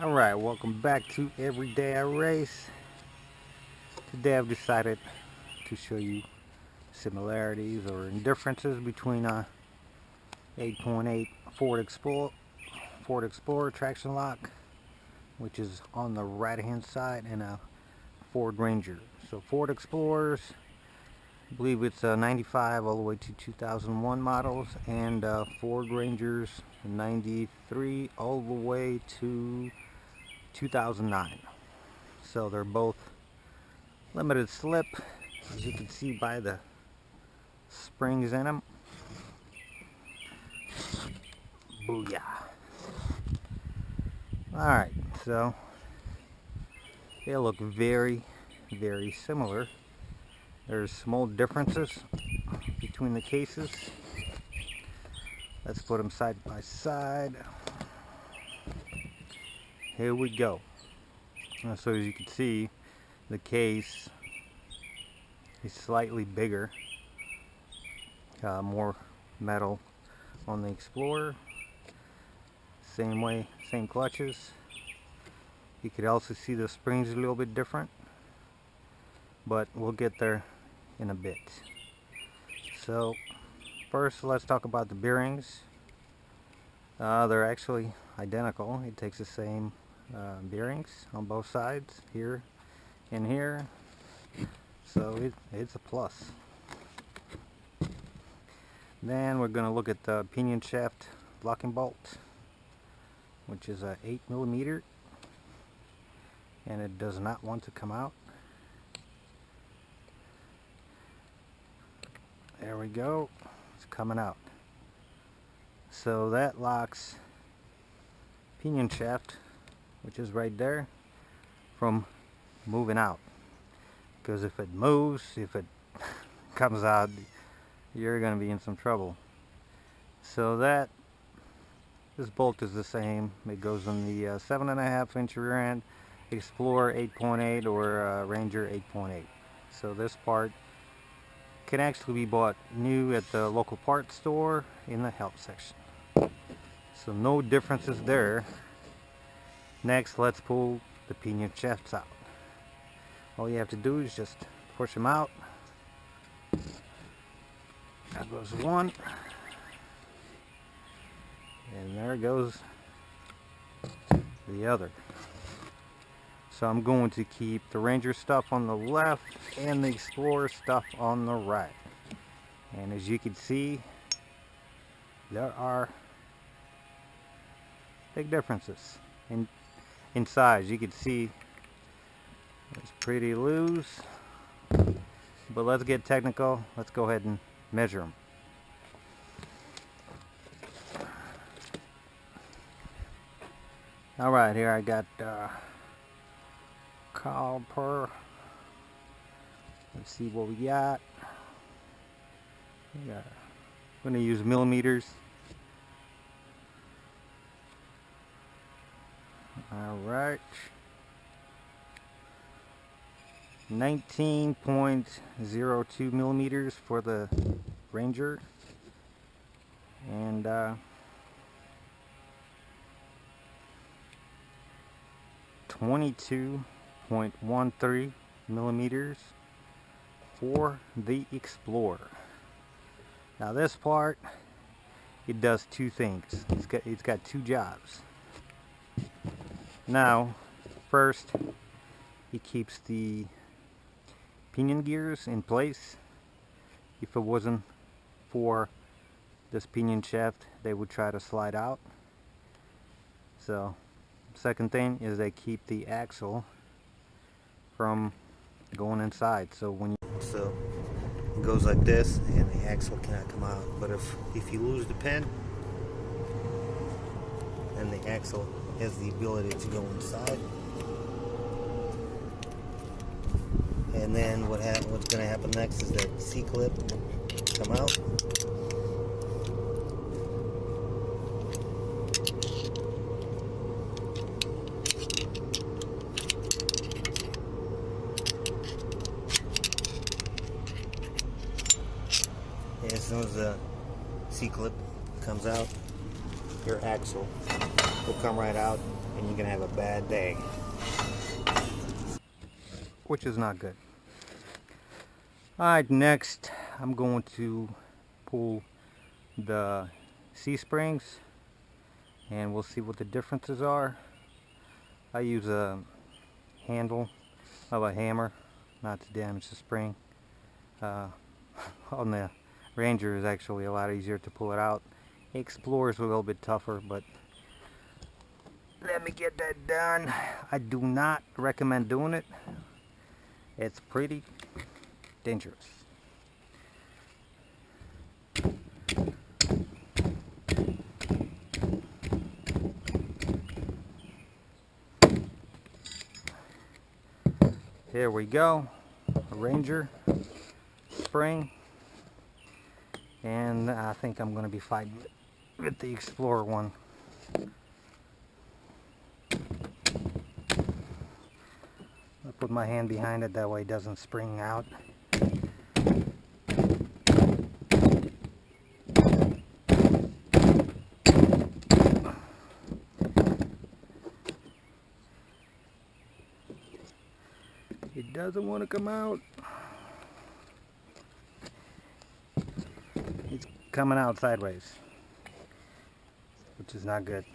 Alright, welcome back to Everyday I Race. Today I've decided to show you similarities or differences between a 8.8 Ford Explorer traction lock, which is on the right hand side, and a Ford Ranger. So Ford Explorers, I believe it's 95 all the way to 2001 models, and Ford Rangers 93 all the way to 2009. So they're both limited slip, as you can see by the springs in them. Booyah. Alright, so they look very, very similar. There's small differences between the cases. Let's put them side by side. Here we go. So as you can see, the case is slightly bigger, more metal on the Explorer. Same way, same clutches. You could also see the springs a little bit different, but we'll get there in a bit. So first, let's talk about the bearings. They're actually identical. It takes the same bearings on both sides, here and here, so it's a plus. Then we're going to look at the pinion shaft locking bolt, which is a 8mm, and it does not want to come out. There we go, it's coming out. So that locks pinion shaft, which is right there, from moving out, because if it moves, if it comes out, you're going to be in some trouble. So this bolt is the same. It goes in the 7.5-inch rear end Explorer 8.8 or Ranger 8.8. So this part can actually be bought new at the local parts store in the help section. So no differences there. Next, let's pull the pinion shafts out. All you have to do is just push them out. There goes one, and there goes the other. So I'm going to keep the Ranger stuff on the left and the Explorer stuff on the right. And as you can see, there are big differences in size. You can see it's pretty loose, but let's get technical. Let's go ahead and measure them. All right, here I got caliper. Let's see what we got. I'm going to use millimeters. All right, 19.02 millimeters for the Ranger, and 22.13 millimeters for the Explorer. Now this part, it does two things. It's got two jobs. Now, first, it keeps the pinion gears in place. If it wasn't for this pinion shaft, they would try to slide out. So, second thing is they keep the axle from going inside. So it goes like this, and the axle cannot come out. But if you lose the pin, then the axle has the ability to go inside. And then what's going to happen next is that C-clip will come out. And as soon as the C-clip comes out, your axle will come right out and you're gonna have a bad day, which is not good. Alright, next I'm going to pull the C-springs and we'll see what the differences are. I use a handle of a hammer not to damage the spring. On the Ranger is actually a lot easier to pull it out. Explorer is a little bit tougher, but let me get that done. I do not recommend doing it. It's pretty dangerous. Here we go, a Ranger spring, and I think I'm going to be fighting with the Explorer one. I'll put my hand behind it, that way it doesn't spring out. It doesn't want to come out. It's coming out sideways, which is not good.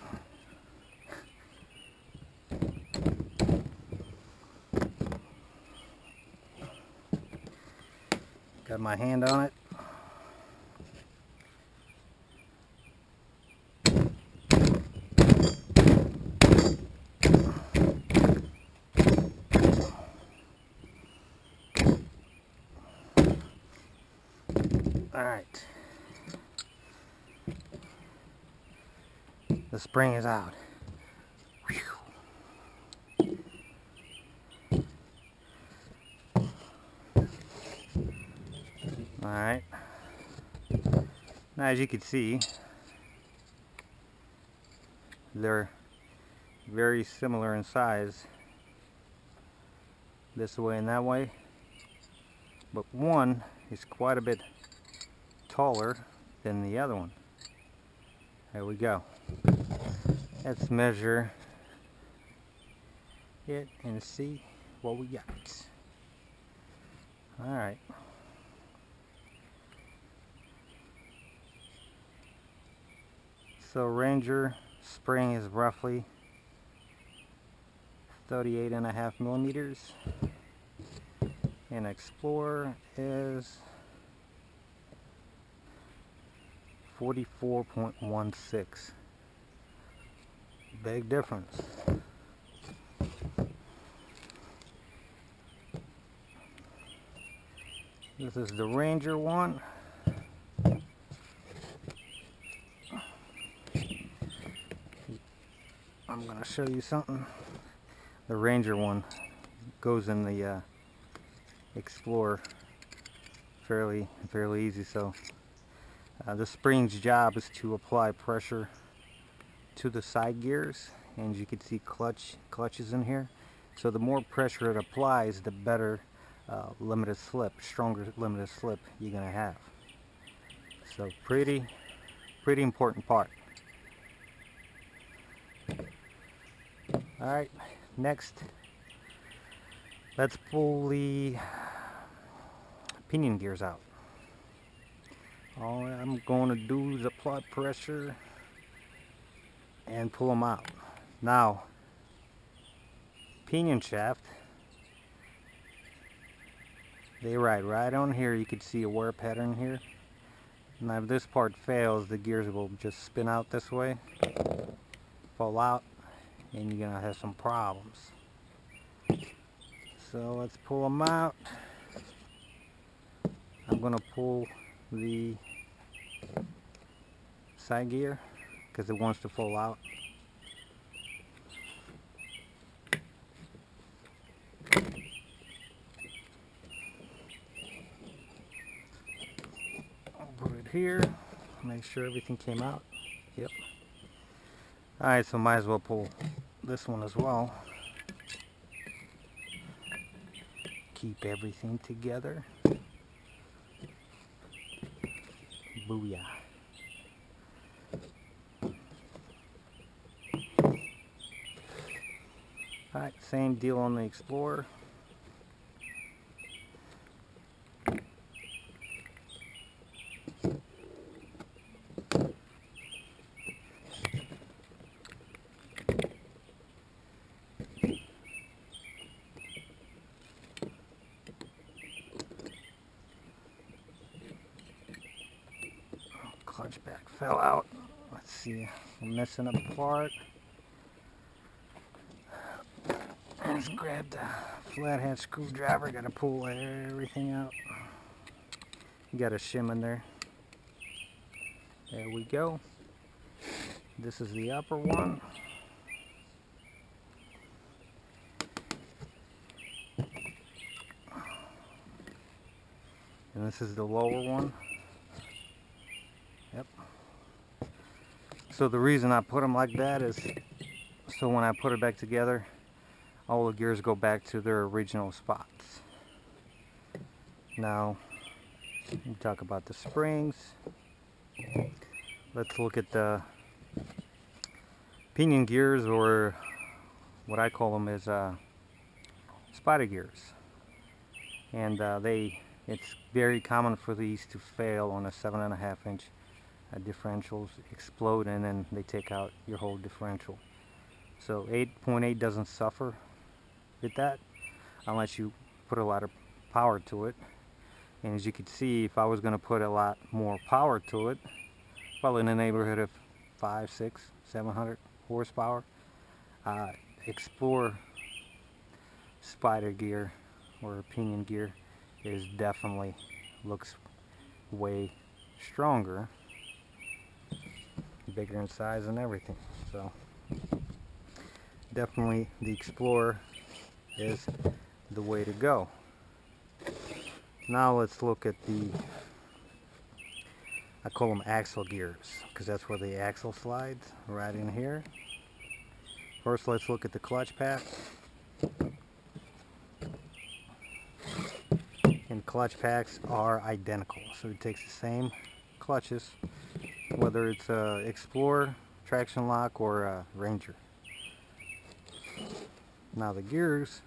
Got my hand on it. Alright. The spring is out. Alright. Now as you can see, they're very similar in size, this way and that way, but one is quite a bit taller than the other one. There we go. Let's measure it and see what we got. Alright. So Ranger spring is roughly 38.5 millimeters, and Explorer is 44.16. Big difference. This is the Ranger one. I'm going to show you something. The Ranger one goes in the Explorer fairly easy. So the spring's job is to apply pressure to the side gears, and you can see clutches in here. So the more pressure it applies, the better limited slip, stronger limited slip you're going to have. So pretty important part. Alright, next let's pull the pinion gears out. All I'm going to do is apply pressure and pull them out. Now, pinion shaft, they ride right on here. You can see a wear pattern here. Now if this part fails, the gears will just spin out this way, fall out, and you're gonna have some problems. So let's pull them out. I'm gonna pull the side gear because it wants to fall out. I'll put it here, make sure everything came out. Yep. Alright, so might as well pull this one as well. Keep everything together. Booyah. Alright, same deal on the Explorer. Clutch back fell out. Let's see, I'm missing a part. Let's grab the flathead screwdriver. Got to pull everything out. You got a shim in there. There we go. This is the upper one. And this is the lower one. Yep. So the reason I put them like that is so when I put it back together, all the gears go back to their original spots. Now, we talk about the springs. Let's look at the pinion gears, or what I call them is spider gears. And it's very common for these to fail on a 7.5 inch differentials, explode, and then they take out your whole differential. So 8.8 doesn't suffer with that unless you put a lot of power to it. And as you can see, if I was going to put a lot more power to it, probably in the neighborhood of 500, 600, 700 horsepower, Explorer spider gear or pinion gear is definitely looks way stronger, bigger in size and everything. So definitely the Explorer is the way to go. Now let's look at the, I call them axle gears because that's where the axle slides, right in here. First let's look at the clutch pack. And clutch packs are identical, so it takes the same clutches, whether it's Explorer, Trac Lok, or Ranger. Now the gears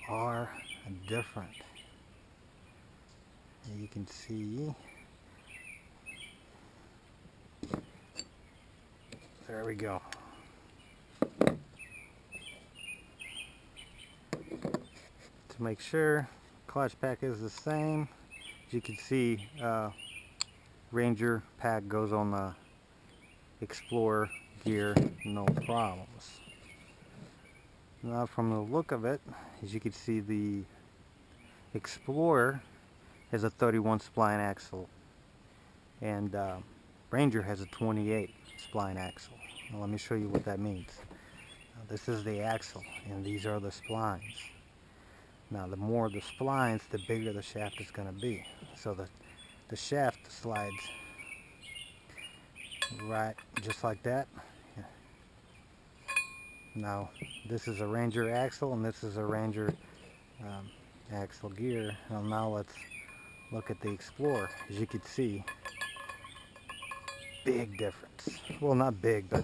are different. You can see, there we go. To make sure, clutch pack is the same. As you can see, Ranger pack goes on the Explorer gear, no problems. Now from the look of it, as you can see, the Explorer has a 31 spline axle, and Ranger has a 28 spline axle. Now let me show you what that means. Now, this is the axle, and these are the splines. Now the more the splines, the bigger the shaft is going to be. So the shaft slides right just like that. Now this is a Ranger axle, and this is a Ranger axle gear. Now let's look at the Explorer. As you can see, big difference. Well, not big, but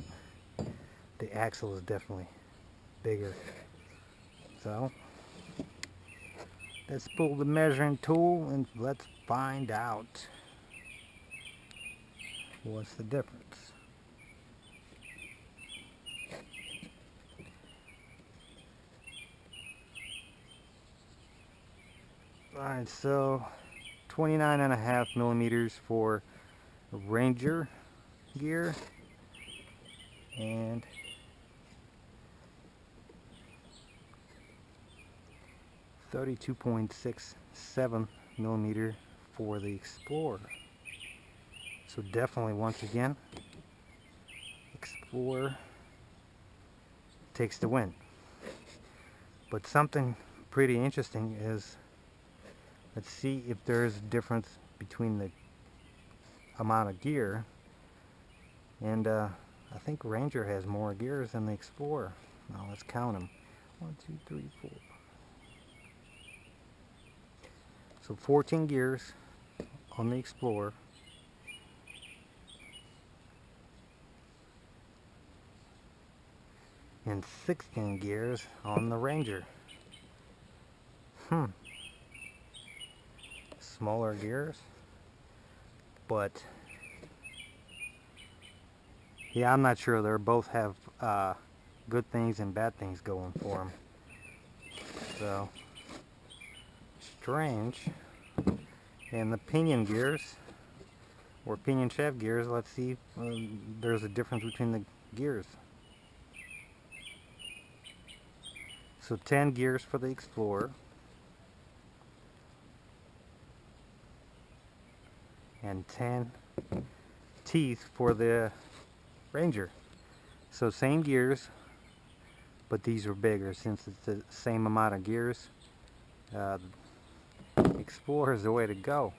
the axle is definitely bigger. So let's pull the measuring tool and let's find out what's the difference. Alright, so 29.5 millimeters for Ranger gear, and 32.67 millimeter for the Explorer. So definitely, once again, Explorer takes the win. But something pretty interesting is, let's see if there's a difference between the amount of gear, and I think Ranger has more gears than the Explorer. Now let's count them. 1, 2, 3, 4. So 14 gears on the Explorer. and 16 gears on the Ranger. Smaller gears, but yeah, I'm not sure. They both have good things and bad things going for them. So strange. And the pinion gears, or pinion shaft gears, let's see, there's a difference between the gears. So 10 gears for the Explorer, and 10 teeth for the Ranger. So same gears, but these are bigger since it's the same amount of gears. Explorer is the way to go.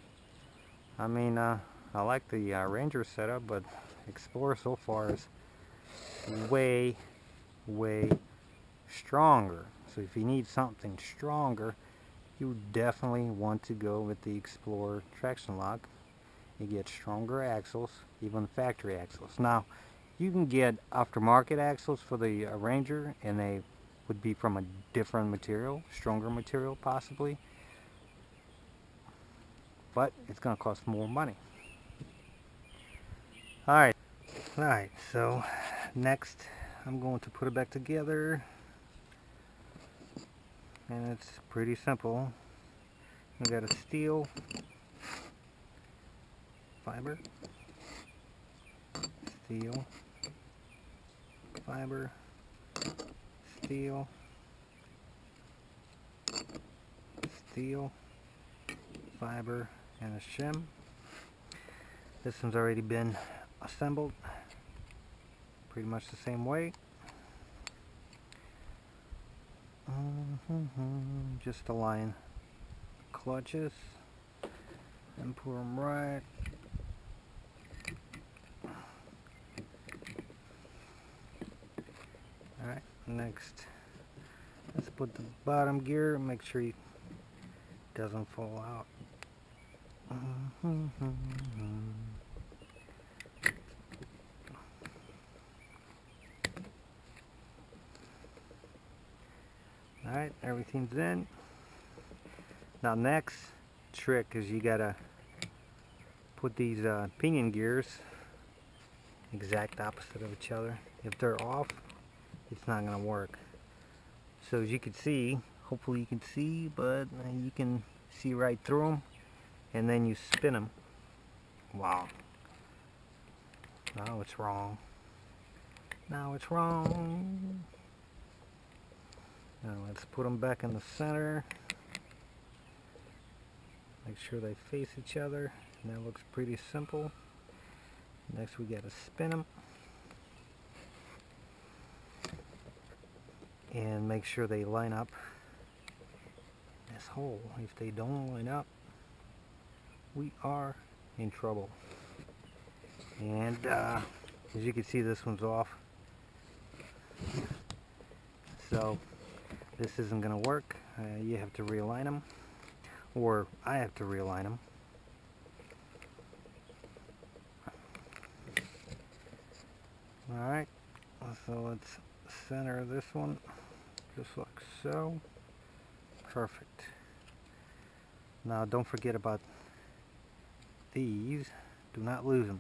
I mean, I like the Ranger setup, but Explorer so far is way stronger. So if you need something stronger, you definitely want to go with the Explorer traction lock. You get stronger axles, even factory axles. Now, you can get aftermarket axles for the Ranger, and they would be from a different material, stronger material possibly, but it's going to cost more money. Alright, so next I'm going to put it back together, and it's pretty simple. We got a steel fiber, steel fiber, steel, steel fiber, and a shim. This one's already been assembled pretty much the same way. Just align clutches and put them right Alright, next let's put the bottom gear, make sure it doesn't fall out. Alright, everything's in. Now next trick is you gotta put these pinion gears exact opposite of each other. If they're off, it's not gonna work. So as you can see, hopefully you can see, but you can see right through them, and then you spin them. Wow. Now it's wrong. Now it's wrong. Now let's put them back in the center. Make sure they face each other, and that looks pretty simple. Next we gotta spin them. And make sure they line up this hole. If they don't line up, we are in trouble. And as you can see, this one's off. So this isn't going to work. You have to realign them, or I have to realign them. Alright, so let's center this one just like so. Perfect. Now don't forget about these. Do not lose them.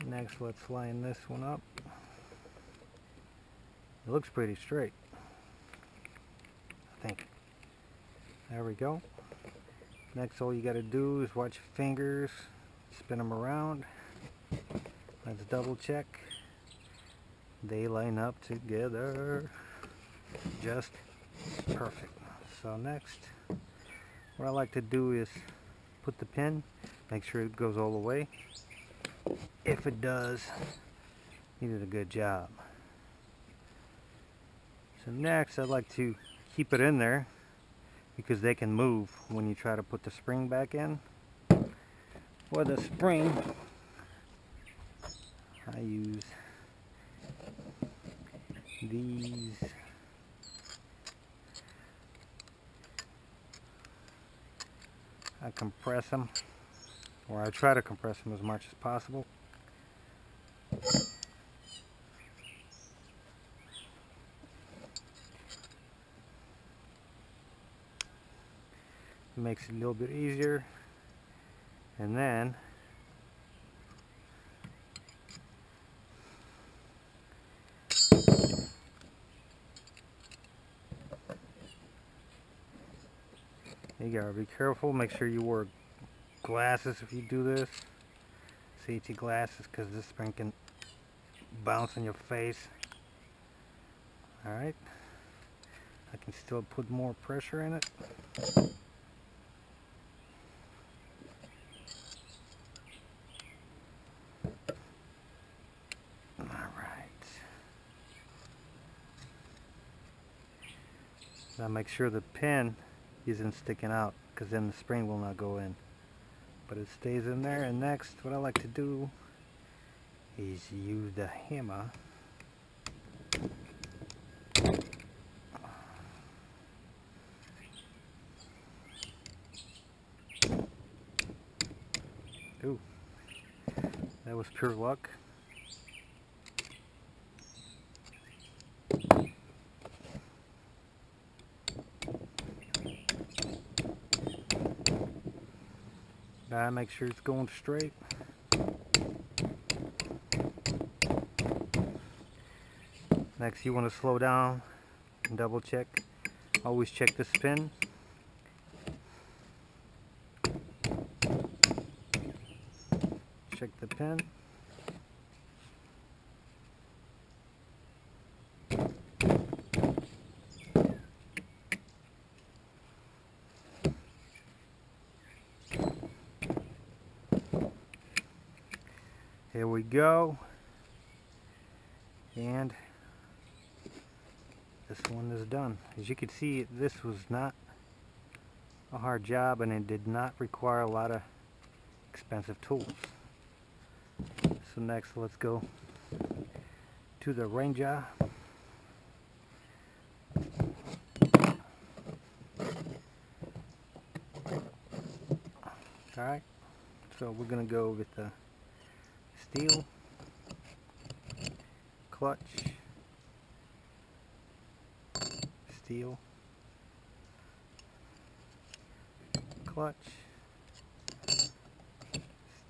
Next, let's line this one up. It looks pretty straight, I think. There we go. Next, all you got to do is watch your fingers, spin them around. Let's double check. They line up together just perfect. So next, what I like to do is put the pin, make sure it goes all the way. If it does, you did a good job. So next, I'd like to keep it in there because they can move when you try to put the spring back in. For the spring, I use these. I compress them, or I try to compress them as much as possible. makes it a little bit easier. And then you gotta be careful, make sure you wear glasses if you do this. Safety glasses, because this spring can bounce on your face. Alright, I can still put more pressure in it. Alright, now make sure the pin isn't sticking out, because then the spring will not go in, but it stays in there. And next, what I like to do is use the hammer Ooh, that was pure luck. Gotta make sure it's going straight. Next, you want to slow down and double check. Always check the spin. Check the pin. Here we go. And this one is done. As you can see, this was not a hard job, and it did not require a lot of expensive tools. So next, let's go to the Ranger. Alright, so we're going to go with the steel, clutch, steel, clutch,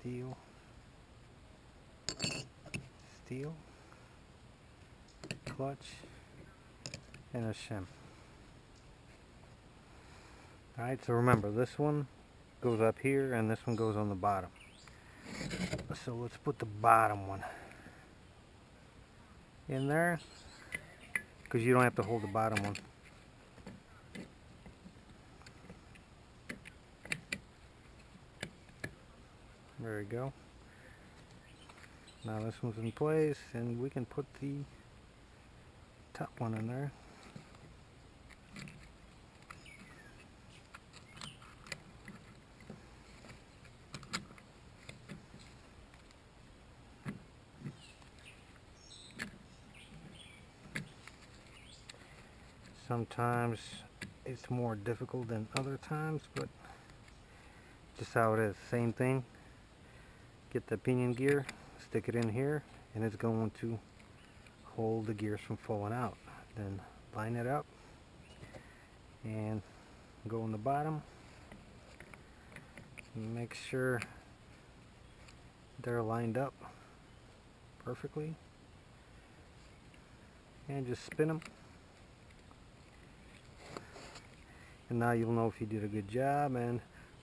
steel, steel, clutch, and a shim. Alright, so remember, this one goes up here and this one goes on the bottom. So let's put the bottom one in there, because you don't have to hold the bottom one. There we go. Now this one's in place, and we can put the top one in there. Sometimes it's more difficult than other times, but just how it is. Same thing. Get the pinion gear, stick it in here, and it's going to hold the gears from falling out. Then line it up and go on the bottom. Make sure they're lined up perfectly, and just spin them. And now you'll know if you did a good job. And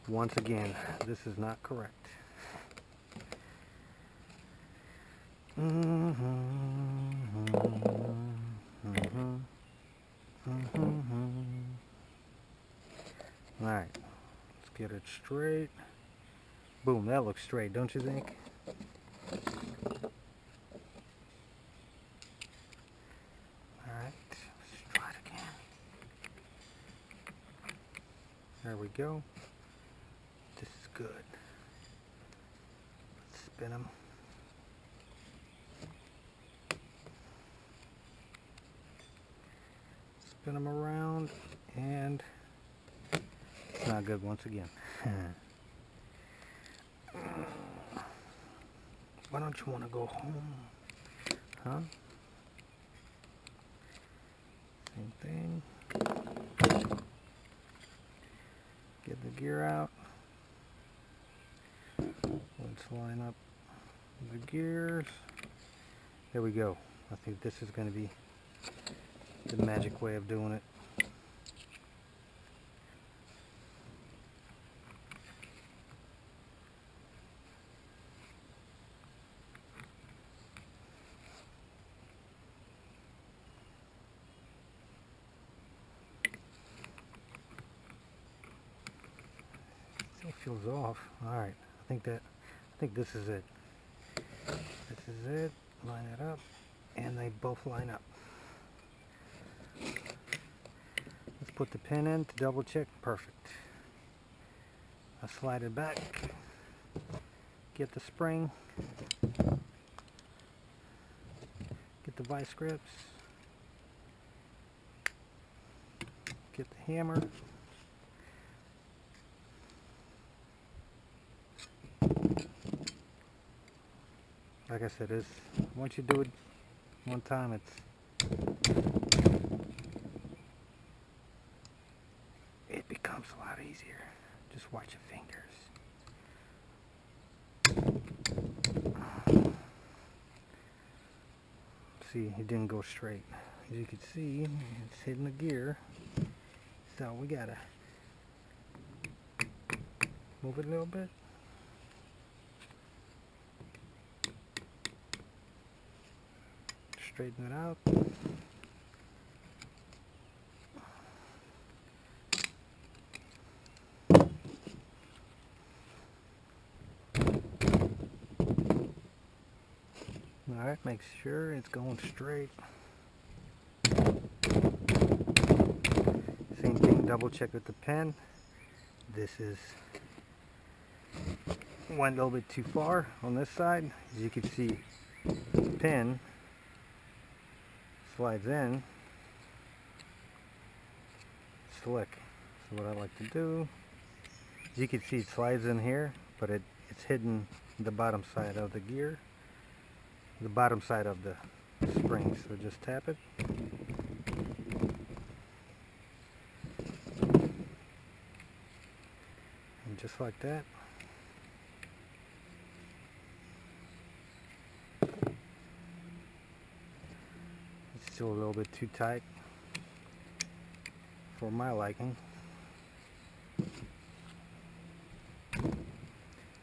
once again, this is not correct. Alright, let's get it straight. Boom, that looks straight, don't you think? Alright, let's try it again. There we go. This is good. Let's spin them. Spin them around, and it's not good once again. Why don't you want to go home? Huh? Same thing. get the gear out. Let's line up the gears. There we go. I think this is going to be the magic way of doing it. Still feels off. All right. I think this is it. This is it. Line it up, and they both line up. Let's put the pin in to double check. Perfect. I slide it back, get the spring, get the vice grips, get the hammer, like I said, once you do it one time, it becomes a lot easier. Just watch your fingers. See, it didn't go straight. As you can see, it's hitting the gear. So we gotta move it a little bit. Straighten it out. Alright, make sure it's going straight. Same thing, double check with the pen. This went a little bit too far on this side. As you can see, the pin slides in slick. So what I like to do, as you can see, it slides in here, but it's hidden the bottom side of the gear, the bottom side of the spring. So just tap it. And just like that. Still a little bit too tight for my liking.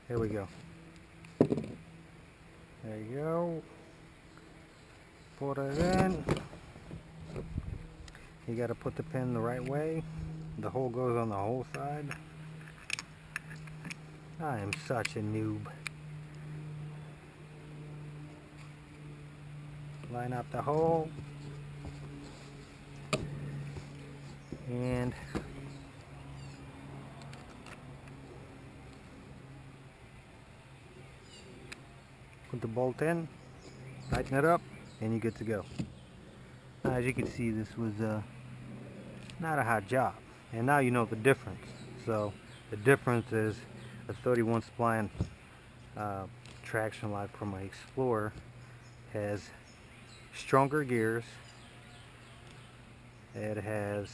There we go. There you go. Put it in. You got to put the pin the right way. The hole goes on the whole side. I am such a noob. Line up the hole. And put the bolt in, tighten it up, and you're good to go. Now, as you can see, this was not a hot job, and now you know the difference. So the difference is a 31 spline traction lock from my Explorer has stronger gears. It has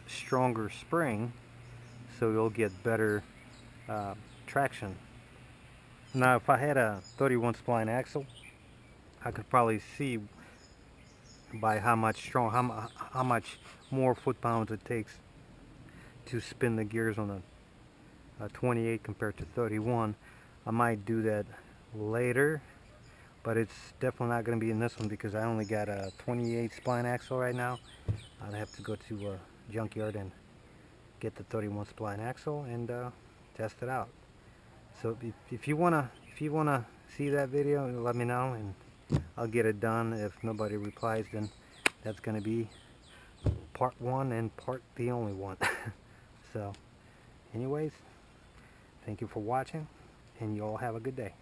stronger spring, so you'll get better traction. Now, if I had a 31 spline axle, I could probably see by how much more foot-pounds it takes to spin the gears on a 28 compared to 31. I might do that later, but it's definitely not going to be in this one because I only got a 28 spline axle right now. I'll have to go to a junkyard and get the 31 spline axle and test it out. So if you wanna see that video, let me know and I'll get it done. If nobody replies, then that's going to be part one and the only one. So anyways, thank you for watching and you all have a good day.